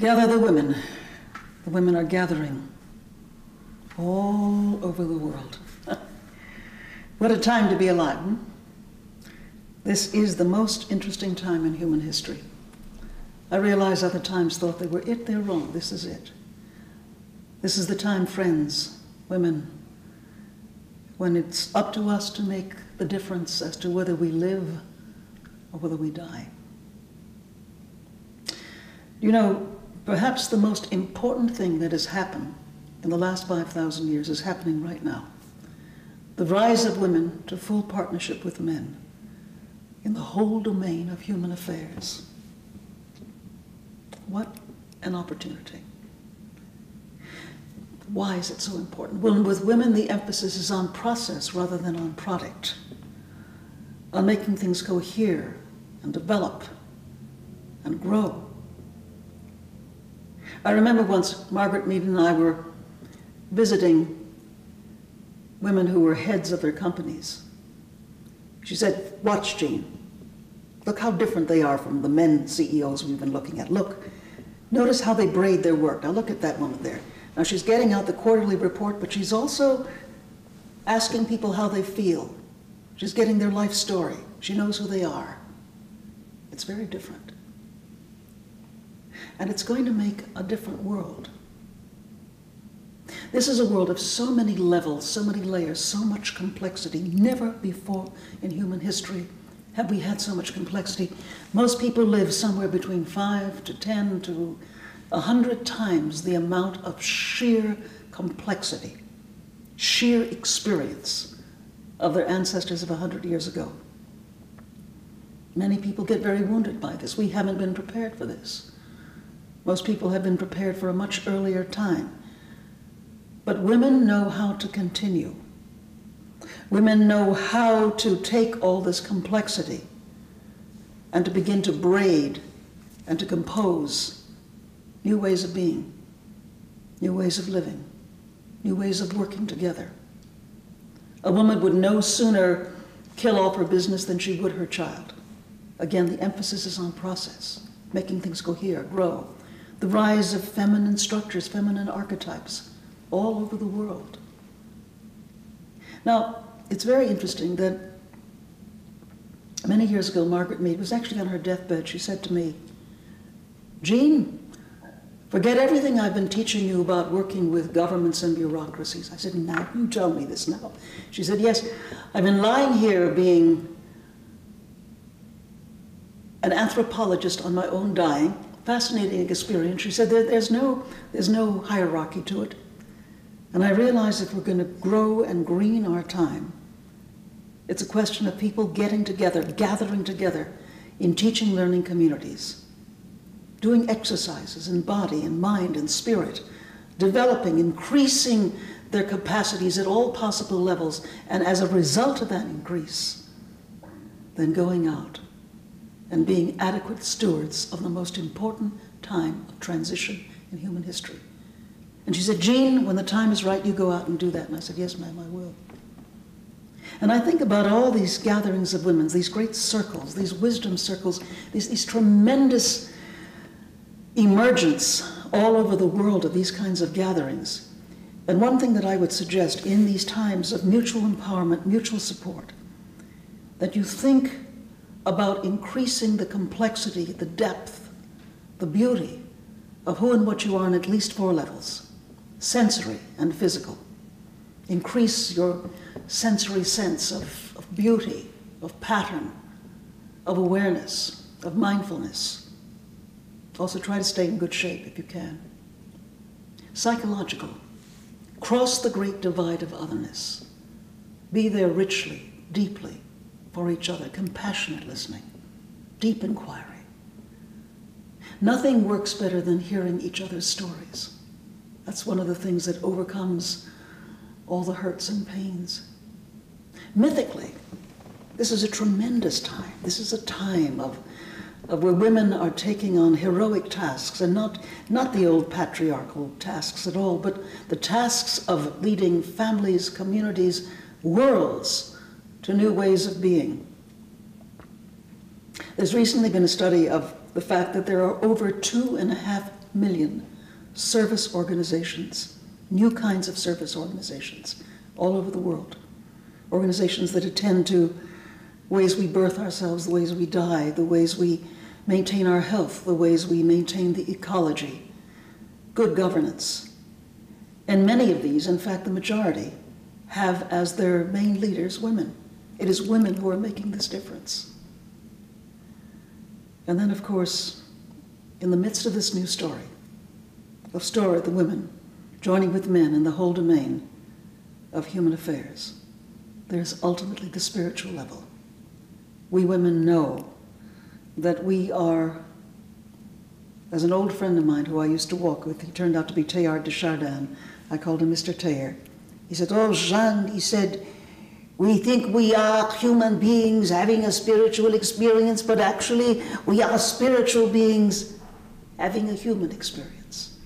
Gather the women. The women are gathering all over the world. What a time to be alive. This is the most interesting time in human history. I realize other times thought they were it, they're wrong. This is it. This is the time, friends, women, when it's up to us to make the difference as to whether we live or whether we die. You know, perhaps the most important thing that has happened in the last 5,000 years is happening right now. The rise of women to full partnership with men in the whole domain of human affairs. What an opportunity. Why is it so important? Well, with women, the emphasis is on process rather than on product, on making things cohere and develop and grow. I remember once Margaret Mead and I were visiting women who were heads of their companies. She said, "Watch, Jean. Look how different they are from the men CEOs we've been looking at. Look, notice how they braid their work. Now look at that woman there. Now she's getting out the quarterly report, but she's also asking people how they feel. She's getting their life story. She knows who they are. It's very different. And it's going to make a different world. This is a world of so many levels, so many layers, so much complexity. Never before in human history have we had so much complexity. Most people live somewhere between 5 to 10 to 100 times the amount of sheer complexity, sheer experience of their ancestors of 100 years ago. Many people get very wounded by this. We haven't been prepared for this. Most people have been prepared for a much earlier time. But women know how to continue. Women know how to take all this complexity and to begin to braid and to compose new ways of being, new ways of living, new ways of working together. A woman would no sooner kill off her business than she would her child. Again, the emphasis is on process, making things cohere, grow. The rise of feminine structures, feminine archetypes, all over the world. Now, it's very interesting that many years ago, Margaret Mead was actually on her deathbed. She said to me, "Jean, forget everything I've been teaching you about working with governments and bureaucracies." I said, "Now, you tell me this now." She said, "Yes, I've been lying here being an anthropologist on my own dying. Fascinating experience." She said, there's no hierarchy to it. And I realize if we're going to grow and green our time, it's a question of people getting together, gathering together in teaching, learning communities, doing exercises in body and mind and spirit, developing, increasing their capacities at all possible levels, and as a result of that increase, then going out and being adequate stewards of the most important time of transition in human history. And she said, "Jean, when the time is right, you go out and do that." And I said, "Yes, ma'am, I will." And I think about all these gatherings of women, these great circles, these wisdom circles, these tremendous emergence all over the world of these kinds of gatherings. And one thing that I would suggest in these times of mutual empowerment, mutual support, that you think about increasing the complexity, the depth, the beauty of who and what you are on at least 4 levels. Sensory and physical. Increase your sensory sense of beauty, of pattern, of awareness, of mindfulness. Also try to stay in good shape if you can. Psychological. Cross the great divide of otherness. Be there richly, deeply for each other. Compassionate listening. Deep inquiry. Nothing works better than hearing each other's stories. That's one of the things that overcomes all the hurts and pains. Mythically, this is a tremendous time. This is a time of where women are taking on heroic tasks, and not the old patriarchal tasks at all, but the tasks of leading families, communities, worlds to new ways of being. There's recently been a study of the fact that there are over 2.5 million service organizations, new kinds of service organizations all over the world. Organizations that attend to ways we birth ourselves, the ways we die, the ways we maintain our health, the ways we maintain the ecology, good governance. And many of these, in fact the majority, have as their main leaders women. It is women who are making this difference. And then, of course, in the midst of this new story, of the women joining with men in the whole domain of human affairs, there's ultimately the spiritual level. We women know that we are, as an old friend of mine who I used to walk with, he turned out to be Teilhard de Chardin. I called him Mr. Teilhard. He said, "Oh, Jeanne," he said, "we think we are human beings having a spiritual experience, but actually we are spiritual beings having a human experience.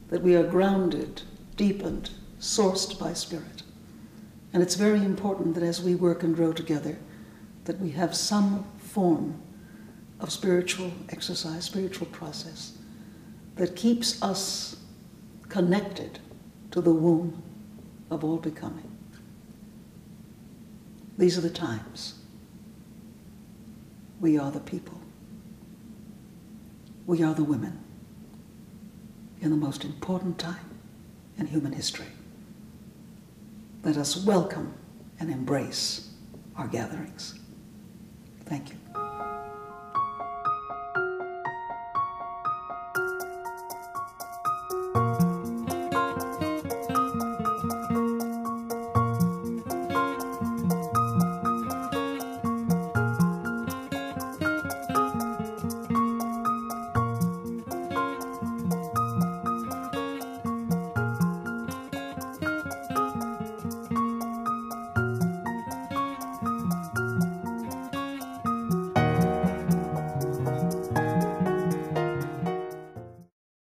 That we are grounded, deepened, sourced by spirit. And it's very important that as we work and grow together, that we have some form of spiritual exercise, spiritual process, that keeps us connected to the womb of all becoming. These are the times. We are the people. We are the women in the most important time in human history. Let us welcome and embrace our gatherings. Thank you.